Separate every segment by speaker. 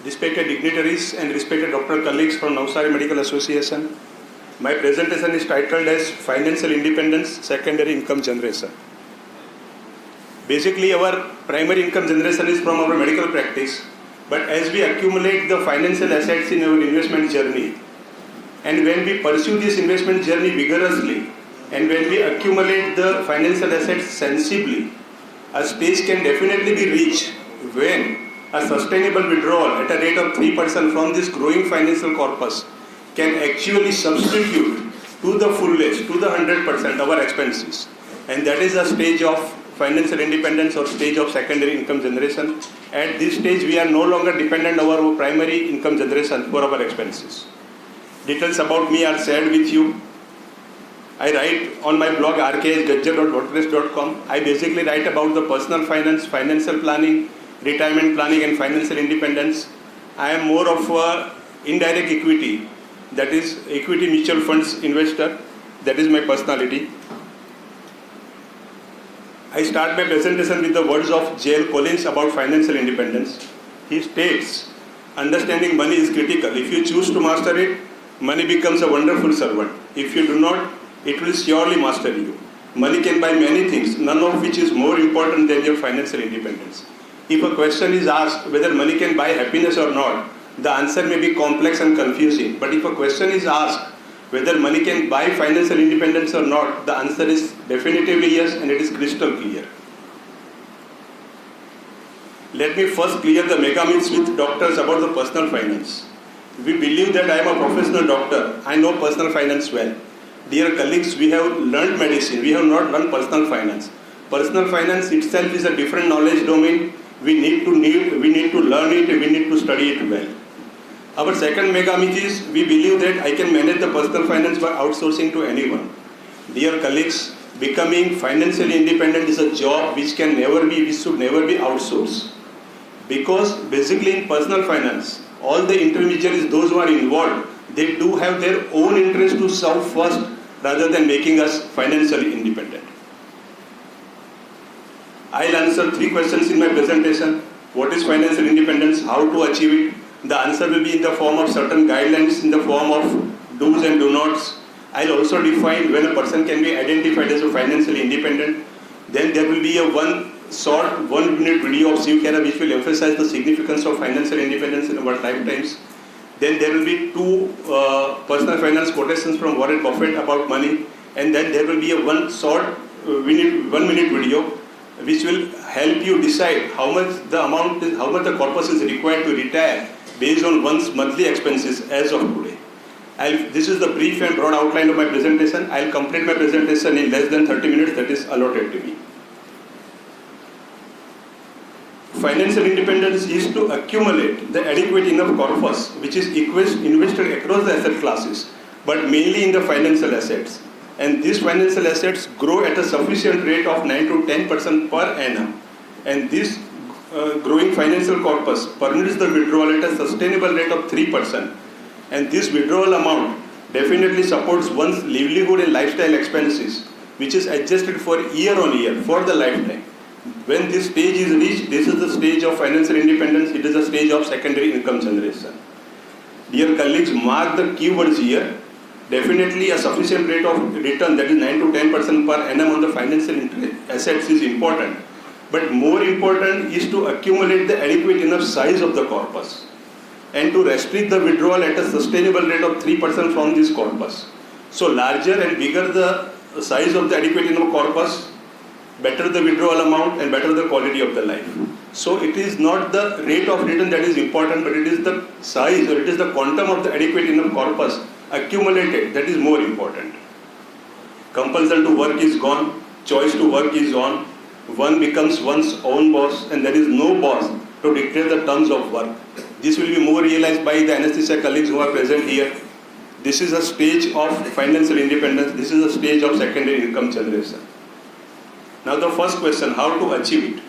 Speaker 1: respected dignitaries and respected doctor colleagues from Navsari Medical Association. My presentation is titled as Financial Independence, Secondary Income Generation. Basically, our primary income generation is from our medical practice, but as we accumulate the financial assets in our investment journey, and when we pursue this investment journey vigorously, and when we accumulate the financial assets sensibly, a stage can definitely be reached when a sustainable withdrawal at a rate of 3% from this growing financial corpus can actually substitute to the fullest, to the 100% our expenses. And that is a stage of financial independence or stage of secondary income generation. At this stage, we are no longer dependent on our primary income generation for our expenses. Details about me are shared with you. I write on my blog rksgajjar.wordpress.com. I basically write about the personal finance, financial planning, retirement planning and financial independence. I am more of a indirect equity, that is equity mutual funds investor. That is my personality. I start my presentation with the words of J.L. Collins about financial independence. He states, understanding money is critical. If you choose to master it, money becomes a wonderful servant. If you do not, it will surely master you. Money can buy many things, none of which is more important than your financial independence. If a question is asked whether money can buy happiness or not, the answer may be complex and confusing. But if a question is asked whether money can buy financial independence or not, the answer is definitively yes, and it is crystal clear. Let me first clear the mega myths with doctors about the personal finance. We believe that I am a professional doctor. I know personal finance well. Dear colleagues, we have learned medicine. We have not learned personal finance. Personal finance itself is a different knowledge domain. We need to learn it, we need to study it well. Our second mega myth is we believe that I can manage the personal finance by outsourcing to anyone. Dear colleagues, becoming financially independent is a job which should never be outsourced. Because basically in personal finance, all the intermediaries, those who are involved, they do have their own interest to serve first rather than making us financially independent. I'll answer 3 questions in my presentation. What is financial independence? How to achieve it? The answer will be in the form of certain guidelines, in the form of do's and do nots. I'll also define when a person can be identified as a financially independent. Then there will be a 1-minute video of Shiv Khera which will emphasize the significance of financial independence in our lifetimes. Then there will be 2 personal finance quotations from Warren Buffett about money. And then there will be a 1-minute video which will help you decide how much the corpus is required to retire based on one's monthly expenses as of today. This is the brief and broad outline of my presentation. I'll complete my presentation in less than 30 minutes that is allotted to me. Financial independence is to accumulate the adequate enough corpus which is invested across the asset classes, but mainly in the financial assets. And these financial assets grow at a sufficient rate of 9 to 10% per annum. And this growing financial corpus permits the withdrawal at a sustainable rate of 3%. And this withdrawal amount definitely supports one's livelihood and lifestyle expenses, which is adjusted for year on year for the lifetime. When this stage is reached, this is the stage of financial independence. It is a stage of secondary income generation. Dear colleagues, mark the keywords here. Definitely a sufficient rate of return, that is 9 to 10% per annum on the financial assets is important. But more important is to accumulate the adequate enough size of the corpus and to restrict the withdrawal at a sustainable rate of 3% from this corpus. So larger and bigger the size of the adequate enough corpus, better the withdrawal amount and better the quality of the life. So it is not the rate of return that is important, but it is the size or it is the quantum of the adequate enough corpus accumulated that is more important. Compulsion to work is gone, choice to work is on. One becomes one's own boss and there is no boss to dictate the terms of work. This will be more realized by the anesthesia colleagues who are present here. This is a stage of financial independence. This is a stage of secondary income generation. Now the first question, how to achieve it?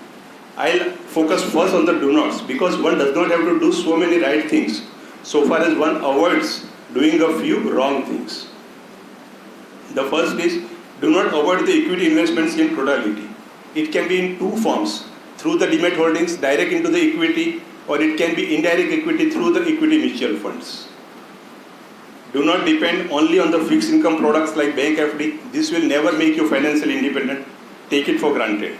Speaker 1: I'll focus first on the do nots because one does not have to do so many right things so far as one avoids doing a few wrong things. The first is, do not avoid the equity investments in totality. It can be in 2 forms, through the demat holdings direct into the equity or it can be indirect equity through the equity mutual funds. Do not depend only on the fixed income products like bank FD. This will never make you financially independent. Take it for granted.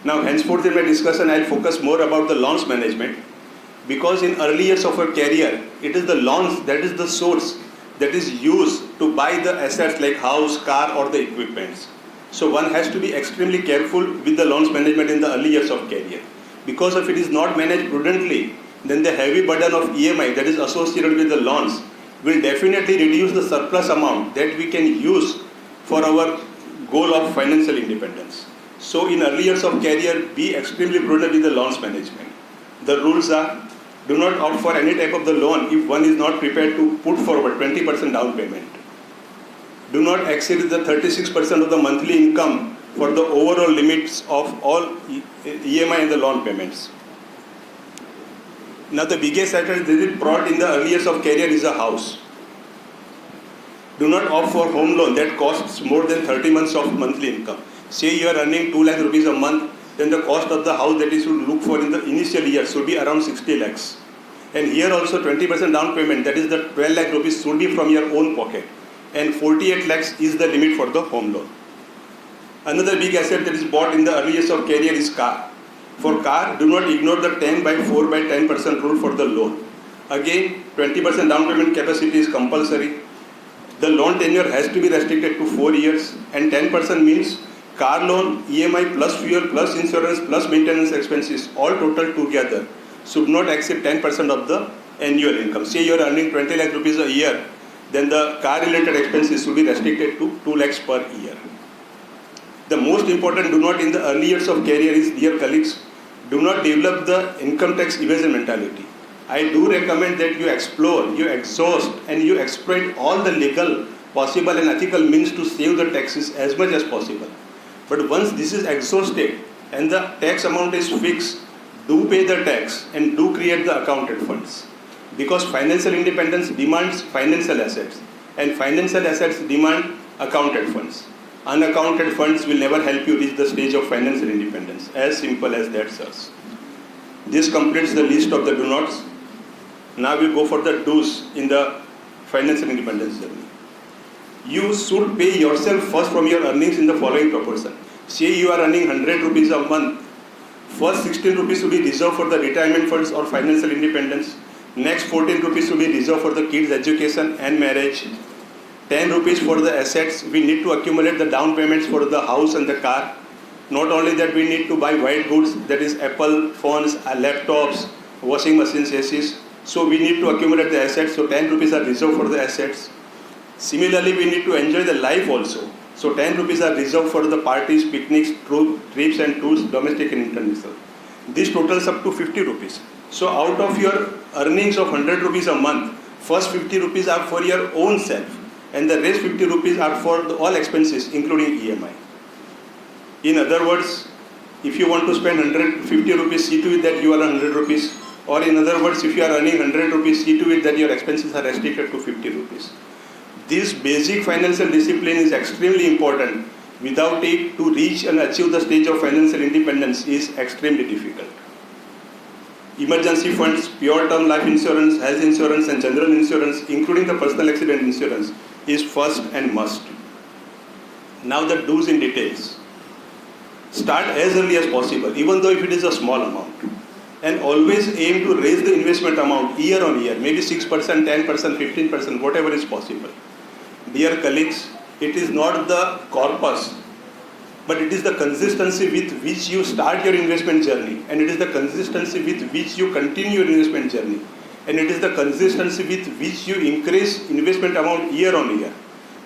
Speaker 1: Now, henceforth in my discussion, I will focus more about the loans management, because in early years of our career, it is the loans that is the source that is used to buy the assets like house, car or the equipments. So one has to be extremely careful with the loans management in the early years of career, because if it is not managed prudently, then the heavy burden of EMI that is associated with the loans will definitely reduce the surplus amount that we can use for our goal of financial independence. So in early years of career, be extremely prudent with the loans management. The rules are: do not opt for any type of the loan if one is not prepared to put forward 20% down payment. Do not exceed the 36% of the monthly income for the overall limits of all EMI and the loan payments. Now the biggest asset that is brought in the early years of career is a house. Do not opt for home loan that costs more than 30 months of monthly income. Say you are earning 2 lakh rupees a month, then the cost of the house that you should look for in the initial year should be around 60 lakhs. And here also 20% down payment, that is the 12 lakh rupees, should be from your own pocket. And 48 lakhs is the limit for the home loan. Another big asset that is bought in the early years of career is car. For car, do not ignore the 10 by 4 by 10% rule for the loan. Again, 20% down payment capacity is compulsory. The loan tenure has to be restricted to 4 years, and 10% means car loan, EMI plus fuel plus insurance plus maintenance expenses all total together should not exceed 10% of the annual income. Say you are earning 20 lakh rupees a year, then the car related expenses should be restricted to 2 lakhs per year. The most important, do not in the early years of career is, dear colleagues, do not develop the income tax evasion mentality. I do recommend that you explore, you exhaust and you exploit all the legal, possible and ethical means to save the taxes as much as possible. But once this is exhausted and the tax amount is fixed, do pay the tax and do create the accounted funds. Because financial independence demands financial assets, and financial assets demand accounted funds. Unaccounted funds will never help you reach the stage of financial independence. As simple as that, sirs. This completes the list of the do nots. Now we go for the do's in the financial independence journey. You should pay yourself first from your earnings in the following proportion. Say you are earning 100 rupees a month. First 16 rupees should be reserved for the retirement funds or financial independence. Next 14 rupees should be reserved for the kids' education and marriage. 10 rupees for the assets. We need to accumulate the down payments for the house and the car. Not only that, we need to buy white goods, that is Apple phones, laptops, washing machines, ACs. So we need to accumulate the assets. So 10 rupees are reserved for the assets. Similarly, we need to enjoy the life also. So 10 rupees are reserved for the parties, picnics, trips and tours, domestic and international. This totals up to 50 rupees. So out of your earnings of 100 rupees a month, first 50 rupees are for your own self, and the rest 50 rupees are for all expenses, including EMI. In other words, if you want to spend 150 rupees, see to it that you are 100 rupees. Or in other words, if you are earning 100 rupees, see to it that your expenses are restricted to 50 rupees. This basic financial discipline is extremely important. Without it, to reach and achieve the stage of financial independence is extremely difficult. Emergency funds, pure term life insurance, health insurance and general insurance, including the personal accident insurance, is first and must. Now the do's in details. Start as early as possible, even though if it is a small amount. And always aim to raise the investment amount year on year, maybe 6%, 10%, 15%, whatever is possible. Dear colleagues, it is not the corpus, but it is the consistency with which you start your investment journey, and it is the consistency with which you continue your investment journey, and it is the consistency with which you increase investment amount year on year.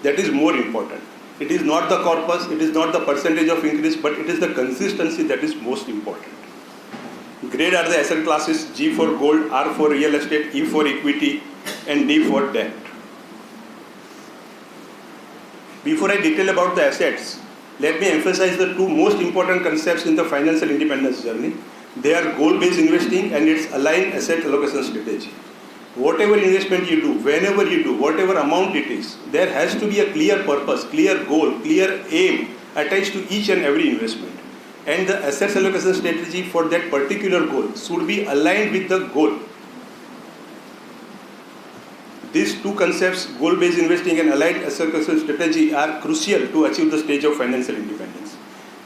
Speaker 1: That is more important. It is not the corpus, it is not the percentage of increase, but it is the consistency that is most important. Grade are the asset classes: G for gold, R for real estate, E for equity, and D for debt. Before I detail about the assets, let me emphasize the two most important concepts in the financial independence journey. They are goal-based investing and its aligned asset allocation strategy. Whatever investment you do, whenever you do, whatever amount it is, there has to be a clear purpose, clear goal, clear aim attached to each and every investment. and the assets allocation strategy for that particular goal should be aligned with the goal. These two concepts, goal-based investing and aligned asset allocation strategy, are crucial to achieve the stage of financial independence.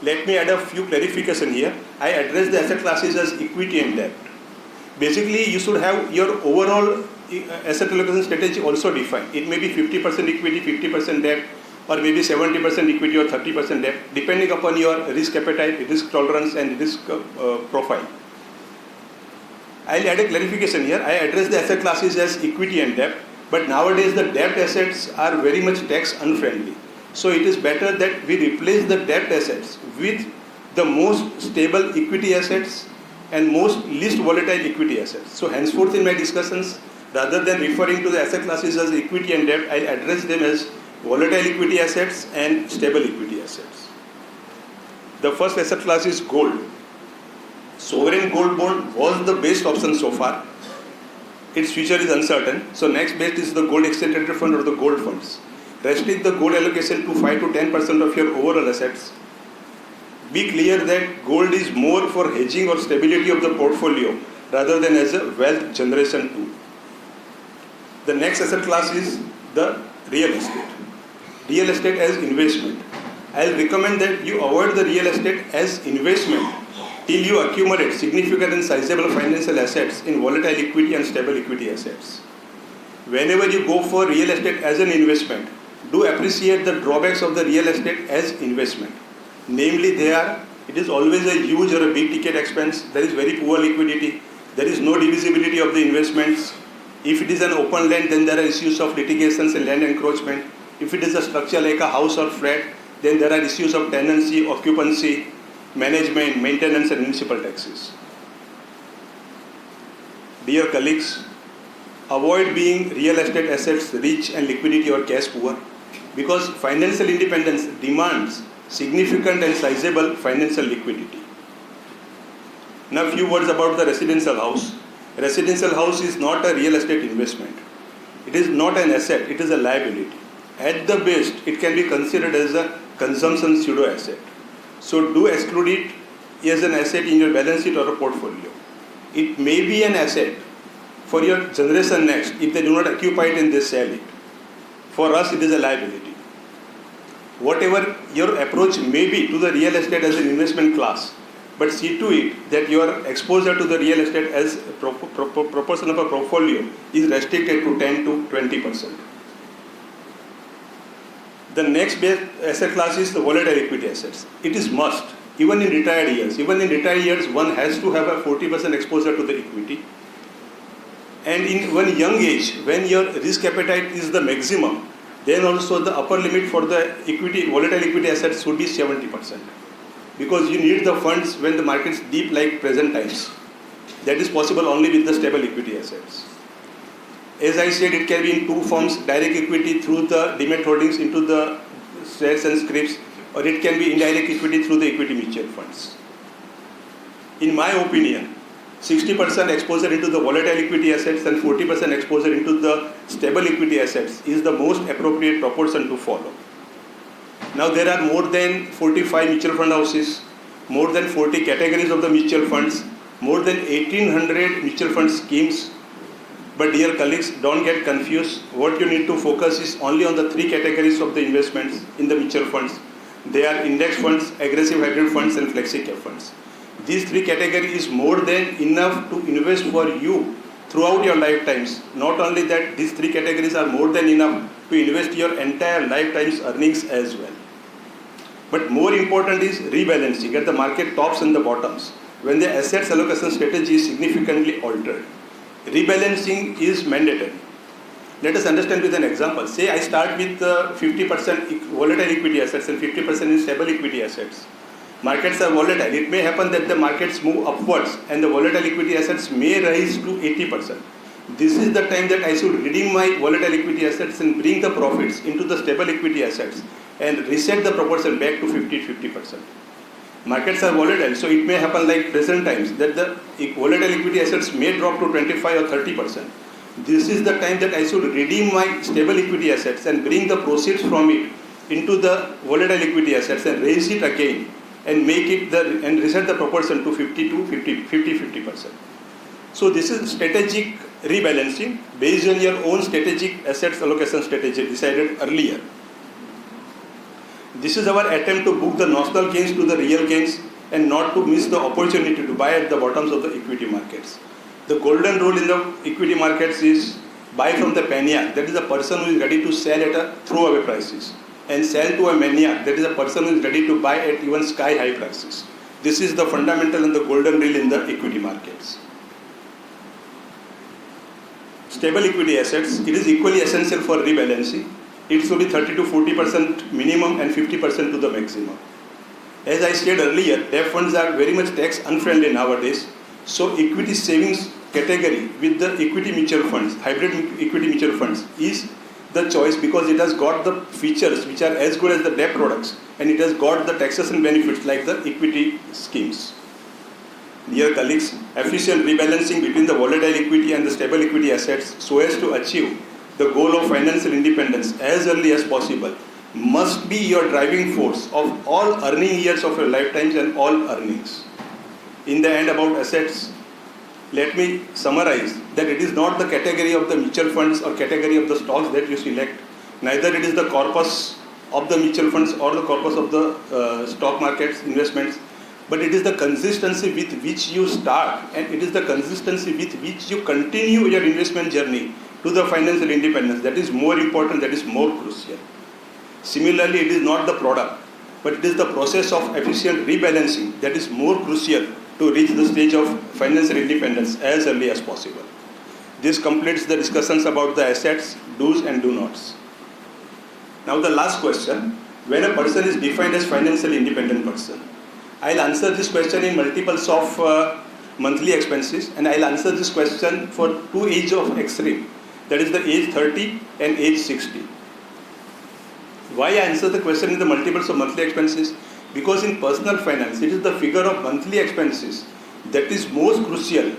Speaker 1: Let me add a few clarification here. I address the asset classes as equity and debt. Basically, you should have your overall asset allocation strategy also defined. It may be 50% equity, 50% debt, or maybe 70% equity or 30% debt, depending upon your risk appetite, risk tolerance, and risk profile. I'll add a clarification here. I address the asset classes as equity and debt, but nowadays the debt assets are very much tax unfriendly. So it is better that we replace the debt assets with the most stable equity assets and most least volatile equity assets. So henceforth in my discussions, rather than referring to the asset classes as equity and debt, I'll address them as volatile equity assets and stable equity assets. The first asset class is gold. Sovereign gold bond was the best option so far. Its future is uncertain. So next best is the gold exchange traded fund or the gold funds. Restrict the gold allocation to 5 to 10% of your overall assets. Be clear that gold is more for hedging or stability of the portfolio rather than as a wealth generation tool. The next asset class is the real estate. Real estate as investment. I'll recommend that you avoid the real estate as investment till you accumulate significant and sizable financial assets in volatile equity and stable equity assets. Whenever you go for real estate as an investment, do appreciate the drawbacks of the real estate as investment. Namely, it is always a huge or a big ticket expense. There is very poor liquidity. There is no divisibility of the investments. If it is an open land, then there are issues of litigations and land encroachment. If it is a structure like a house or flat, then there are issues of tenancy, occupancy, management, maintenance, and municipal taxes. Dear colleagues, avoid being real estate assets rich and liquidity or cash poor, because financial independence demands significant and sizable financial liquidity. Now, a few words about the residential house. Residential house is not a real estate investment. It is not an asset, it is a liability. At the best, it can be considered as a consumption pseudo asset. So do exclude it as an asset in your balance sheet or a portfolio. It may be an asset for your generation next. If they do not occupy it and they sell it. For us, it is a liability. Whatever your approach may be to the real estate as an investment class, but see to it that your exposure to the real estate as a proportion of a portfolio is restricted to 10 to 20%. The next best asset class is the volatile equity assets. It is must, even in retired years. Even in retired years, one has to have a 40% exposure to the equity. And in one young age, when your risk appetite is the maximum, then also the upper limit for the equity, volatile equity assets would be 70%. Because you need the funds when the market's deep like present times. That is possible only with the stable equity assets. As I said, it can be in two forms: direct equity through the demat holdings into the shares and scrips, or it can be indirect equity through the equity mutual funds. In my opinion, 60% exposure into the volatile equity assets and 40% exposure into the stable equity assets is the most appropriate proportion to follow. Now there are more than 45 mutual fund houses, more than 40 categories of the mutual funds, more than 1800 mutual fund schemes. But dear colleagues, don't get confused. What you need to focus is only on the three categories of the investments in the mutual funds. They are index funds, aggressive hybrid funds, and flexi cap funds. These three categories is more than enough to invest for you throughout your lifetimes. Not only that, these three categories are more than enough to invest your entire lifetime's earnings as well. But more important is rebalancing at the market tops and the bottoms when the assets allocation strategy is significantly altered. Rebalancing is mandatory. Let us understand with an example. Say I start with 50% volatile equity assets and 50% in stable equity assets. Markets are volatile. It may happen that the markets move upwards and the volatile equity assets may rise to 80%. This is the time that I should redeem my volatile equity assets and bring the profits into the stable equity assets and reset the proportion back to 50-50%. Markets are volatile, so it may happen like present times that the volatile equity assets may drop to 25 or 30%. This is the time that I should redeem my stable equity assets and bring the proceeds from it into the volatile equity assets and raise it again and make it and reset the proportion to 50%. So this is strategic rebalancing based on your own strategic assets allocation strategy decided earlier. This is our attempt to book the notional gains to the real gains and not to miss the opportunity to buy at the bottoms of the equity markets. The golden rule in the equity markets is buy from the maniac, that is a person who is ready to sell at a throwaway prices, and sell to a maniac, that is a person who is ready to buy at even sky high prices. This is the fundamental and the golden rule in the equity markets. Stable equity assets, it is equally essential for rebalancing. It should be 30 to 40% minimum and 50% to the maximum. As I said earlier, debt funds are very much tax unfriendly nowadays. So equity savings category with the equity mutual funds, hybrid equity mutual funds is the choice because it has got the features which are as good as the debt products and it has got the taxation benefits like the equity schemes. Dear colleagues, efficient rebalancing between the volatile equity and the stable equity assets so as to achieve the goal of financial independence as early as possible must be your driving force of all earning years of your lifetimes and all earnings. In the end, about assets, let me summarize that it is not the category of the mutual funds or category of the stocks that you select, neither it is the corpus of the mutual funds or the corpus of the stock markets investments, but it is the consistency with which you start and it is the consistency with which you continue your investment journey to the financial independence that is more important, that is more crucial. Similarly, it is not the product, but it is the process of efficient rebalancing that is more crucial to reach the stage of financial independence as early as possible. This completes the discussions about the assets, do's and do nots. Now the last question, when a person is defined as financially independent person, I'll answer this question in multiples of monthly expenses and I'll answer this question for two ages of extreme, that is the age 30 and age 60. Why I answer the question in the multiples of monthly expenses? Because in personal finance, it is the figure of monthly expenses that is most crucial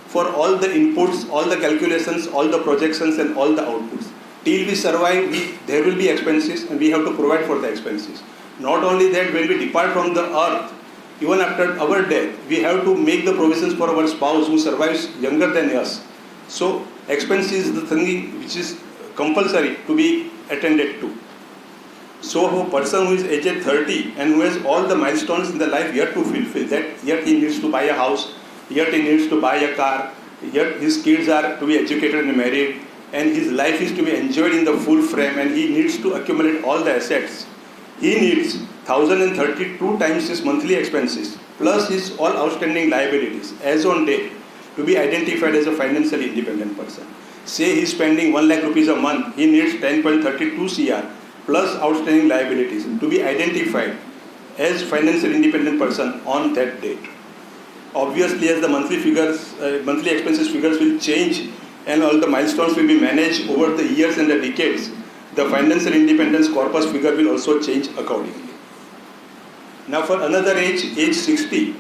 Speaker 1: for all the inputs, all the calculations, all the projections and all the outputs. Till we survive, there will be expenses and we have to provide for the expenses. Not only that, when we depart from the earth, even after our death, we have to make the provisions for our spouse who survives younger than us. So expense is the thing which is compulsory to be attended to. So a person who is aged 30 and who has all the milestones in the life yet to fulfill, that yet he needs to buy a house, yet he needs to buy a car, yet his kids are to be educated and married, and his life is to be enjoyed in the full frame and he needs to accumulate all the assets. He needs 1032 times his monthly expenses plus his all outstanding liabilities as on date to be identified as a financially independent person. Say he is spending 1 lakh rupees a month, he needs 10.32 CR plus outstanding liabilities to be identified as financially independent person on that date. Obviously, as the monthly expenses figures will change and all the milestones will be managed over the years and the decades, the financial independence corpus figure will also change accordingly. Now for another age 60,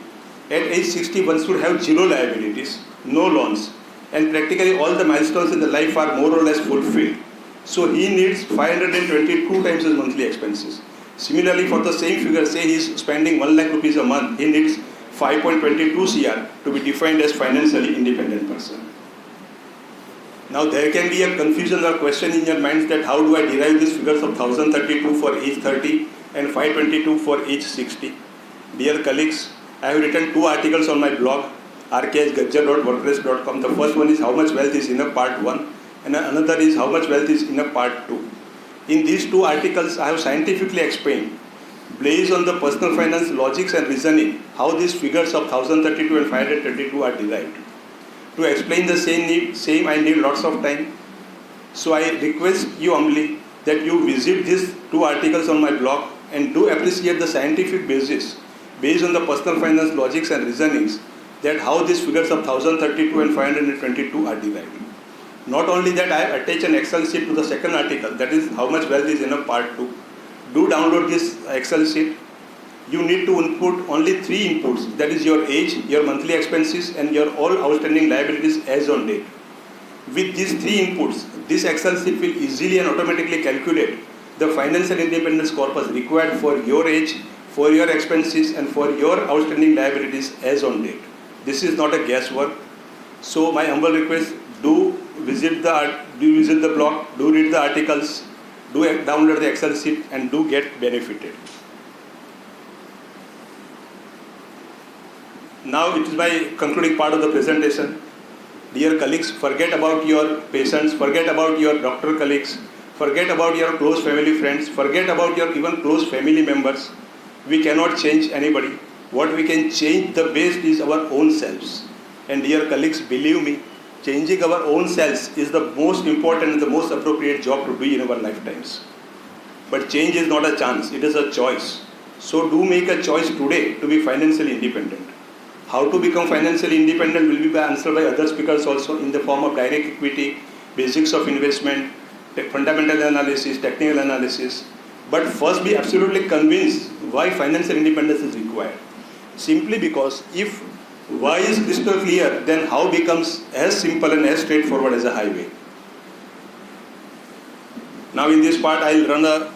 Speaker 1: at age 60 one should have zero liabilities, no loans, and practically all the milestones in the life are more or less fulfilled. So he needs 522 times his monthly expenses. Similarly, for the same figure, say he is spending 1 lakh rupees a month, he needs 5.22 CR to be defined as financially independent person. Now there can be a confusion or question in your minds that how do I derive these figures of 1032 for age 30 and 522 for age 60. Dear colleagues, I have written 2 articles on my blog, rkhgajjar.wordpress.com. The first one is how much wealth is enough, part 1. And another is how much wealth is enough, part 2. In these 2 articles, I have scientifically explained, based on the personal finance logics and reasoning, how these figures of 1032 and 522 are derived. To explain the same I need lots of time. So I request you humbly that you visit these 2 articles on my blog and do appreciate the scientific basis, based on the personal finance logics and reasonings, that how these figures of 1032 and 522 are derived. Not only that, I have attached an Excel sheet to the second article, that is how much wealth is enough, part 2. Do download this Excel sheet. You need to input only 3 inputs, that is your age, your monthly expenses and your all outstanding liabilities as on date. With these 3 inputs, this Excel sheet will easily and automatically calculate the financial independence corpus required for your age, for your expenses and for your outstanding liabilities as on date. This is not a guesswork. So my humble request, do visit the blog, do read the articles, do download the Excel sheet and do get benefited. Now it is my concluding part of the presentation. Dear colleagues, forget about your patients, forget about your doctor colleagues, forget about your close family friends, forget about your even close family members. We cannot change anybody. What we can change the best is our own selves. And dear colleagues, believe me, changing our own selves is the most important and the most appropriate job to do in our lifetimes. But change is not a chance, it is a choice. So do make a choice today to be financially independent. How to become financially independent will be answered by other speakers also in the form of direct equity, basics of investment, fundamental analysis, technical analysis. But first be absolutely convinced why financial independence is required. Simply because if why is crystal clear, then how becomes as simple and as straightforward as a highway. Now in this part I will run a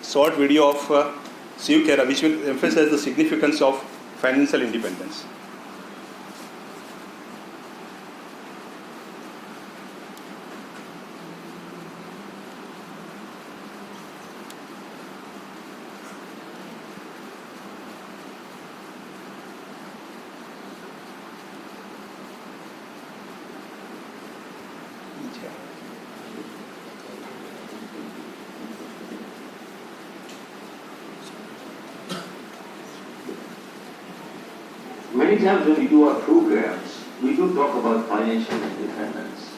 Speaker 1: short video of Shiv Khera which will emphasize the significance of financial independence.
Speaker 2: Many times when we do our programs, we do talk about financial independence.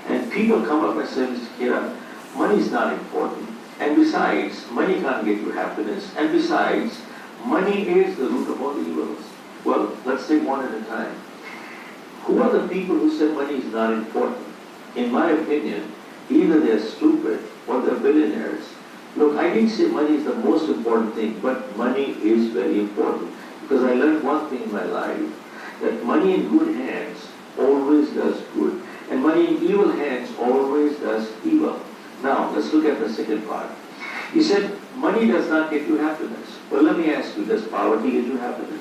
Speaker 2: And people come up and say, Mr. Khera, money is not important. And besides, money can't get you happiness. And besides, money is the root of all evils. Well, let's take one at a time. Who are the people who say money is not important? In my opinion, either they're stupid or they're billionaires. Look, I didn't say money is the most important thing, but money is very important. Because I learned one thing in my life, that money in good hands always does good. And money in evil hands always does evil. Now, let's look at the second part. He said, money does not get you happiness. Well, let me ask you, does poverty get you happiness?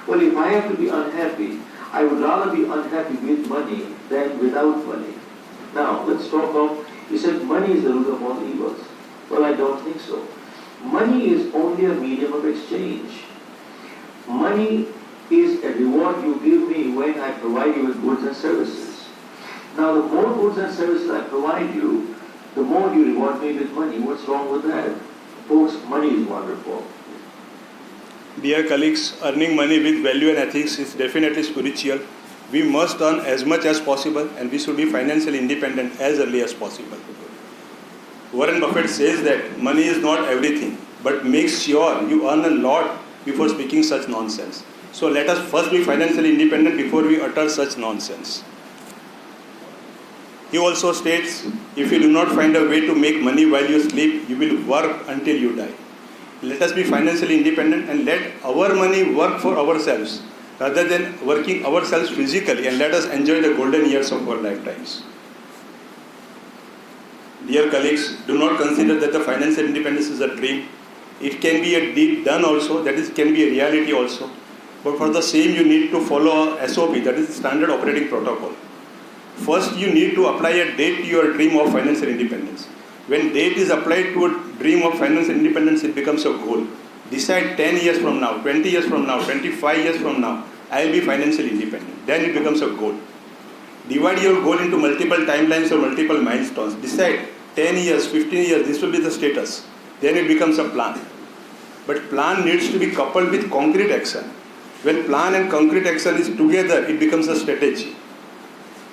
Speaker 2: Well, if I have to be unhappy, I would rather be unhappy with money than without money. Now, let's talk of, he said, money is the root of all evils. Well, I don't think so. Money is only a medium of exchange. Money is a reward you give me when I provide you with goods and services. Now, the more goods and services I provide you, the more you reward me with money. What's wrong with that? Folks, money is wonderful.
Speaker 1: Dear colleagues, earning money with value and ethics is definitely spiritual. We must earn as much as possible and we should be financially independent as early as possible. Warren Buffett says that money is not everything, but make sure you earn a lot before speaking such nonsense. So let us first be financially independent before we utter such nonsense. He also states, if you do not find a way to make money while you sleep, you will work until you die. Let us be financially independent and let our money work for ourselves rather than working ourselves physically, and let us enjoy the golden years of our lifetimes. Dear colleagues, do not consider that the financial independence is a dream. It can be a deed done also, that is, can be a reality also. But for the same, you need to follow a SOP, that is Standard Operating Protocol. First, you need to apply a date to your dream of financial independence. When date is applied to a dream of financial independence, it becomes a goal. Decide 10 years from now, 20 years from now, 25 years from now, I will be financially independent. Then it becomes a goal. Divide your goal into multiple timelines or multiple milestones. Decide 10 years, 15 years, this will be the status. Then it becomes a plan. But plan needs to be coupled with concrete action. When plan and concrete action is together, it becomes a strategy.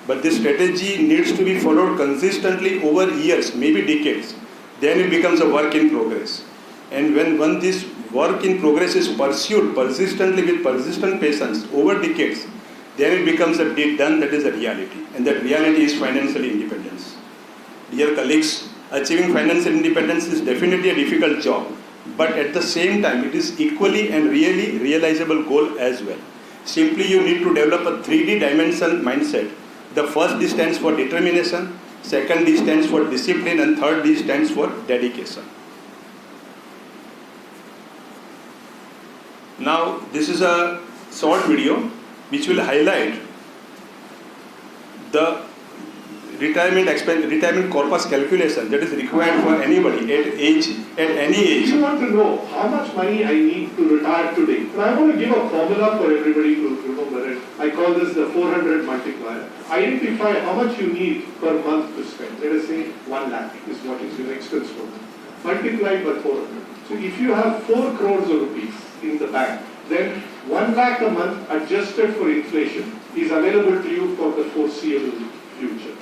Speaker 1: But this strategy needs to be followed consistently over years, maybe decades. Then it becomes a work in progress. And when this work in progress is pursued persistently with persistent patience over decades, then it becomes a deed done, that is a reality. And that reality is financial independence. Dear colleagues, achieving financial independence is definitely a difficult job, but at the same time, it is equally and really realizable goal as well. Simply, you need to develop a 3D dimensional mindset. The first D stands for determination, second D stands for discipline, and third D stands for dedication. Now, this is a short video which will highlight the retirement corpus calculation that is required for anybody at any age.
Speaker 3: If you want to know how much money I need to retire today, and I want to give a formula for everybody to remember it. I call this the 400 multiplier. Identify how much you need per month to spend. Let us say 1 lakh is what is your expense per month. Multiplied by 400. So if you have 4 crores of rupees in the bank, then 1 lakh a month adjusted for inflation is available to you for the foreseeable future.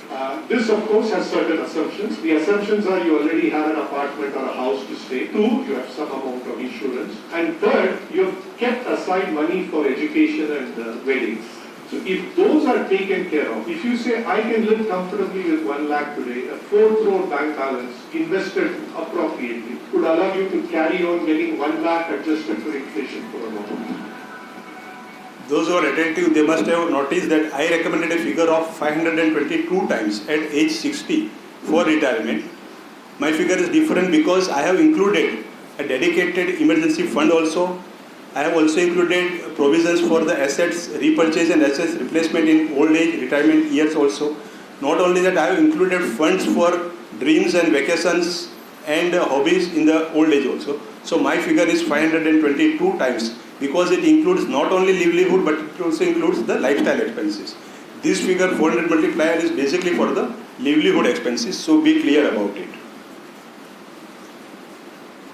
Speaker 3: This of course has certain assumptions. The assumptions are you already have an apartment or a house to stay. 2, you have some amount of insurance. And 3rd, you have kept aside money for education and weddings. So if those are taken care of, if you say I can live comfortably with 1 lakh today, a 4 crore bank balance invested appropriately would allow you to carry on getting 1 lakh adjusted for inflation for a long time.
Speaker 1: Those who are attentive, they must have noticed that I recommended a figure of 522 times at age 60 for retirement. My figure is different because I have included a dedicated emergency fund also. I have also included provisions for the assets repurchase and assets replacement in old age retirement years also. Not only that, I have included funds for dreams and vacations and hobbies in the old age also. So my figure is 522 times because it includes not only livelihood but it also includes the lifestyle expenses. This figure 400 multiplier is basically for the livelihood expenses, so be clear about it.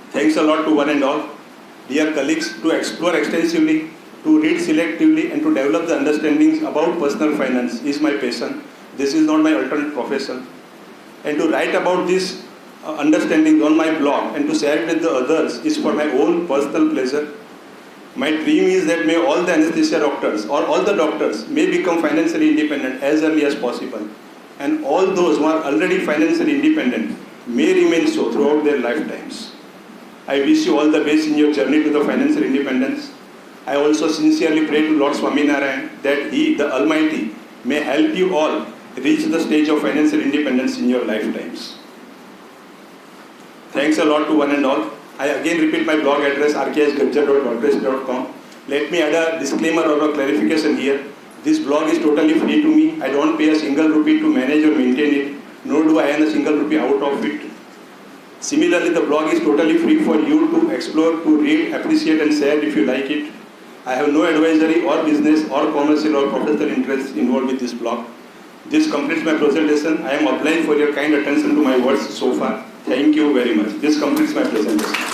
Speaker 1: Thanks a lot to one and all. Dear colleagues, to explore extensively, to read selectively and to develop the understandings about personal finance is my passion. This is not my alternate profession. And to write about this understanding on my blog and to share it with the others is for my own personal pleasure. My dream is that may all the anesthesia doctors or all the doctors may become financially independent as early as possible. And all those who are already financially independent may remain so throughout their lifetimes. I wish you all the best in your journey to the financial independence. I also sincerely pray to Lord Swaminarayan that He, the Almighty, may help you all reach the stage of financial independence in your lifetimes. Thanks a lot to one and all. I again repeat my blog address rksgajjar.wordpress.com. Let me add a disclaimer or a clarification here. This blog is totally free to me. I don't pay a single rupee to manage or maintain it, nor do I earn a single rupee out of it. Similarly, the blog is totally free for you to explore, to read, appreciate and share if you like it. I have no advisory or business or commercial or professional interests involved with this blog. This completes my presentation. I am obliged for your kind attention to my words so far. Thank you very much. This completes my presentation.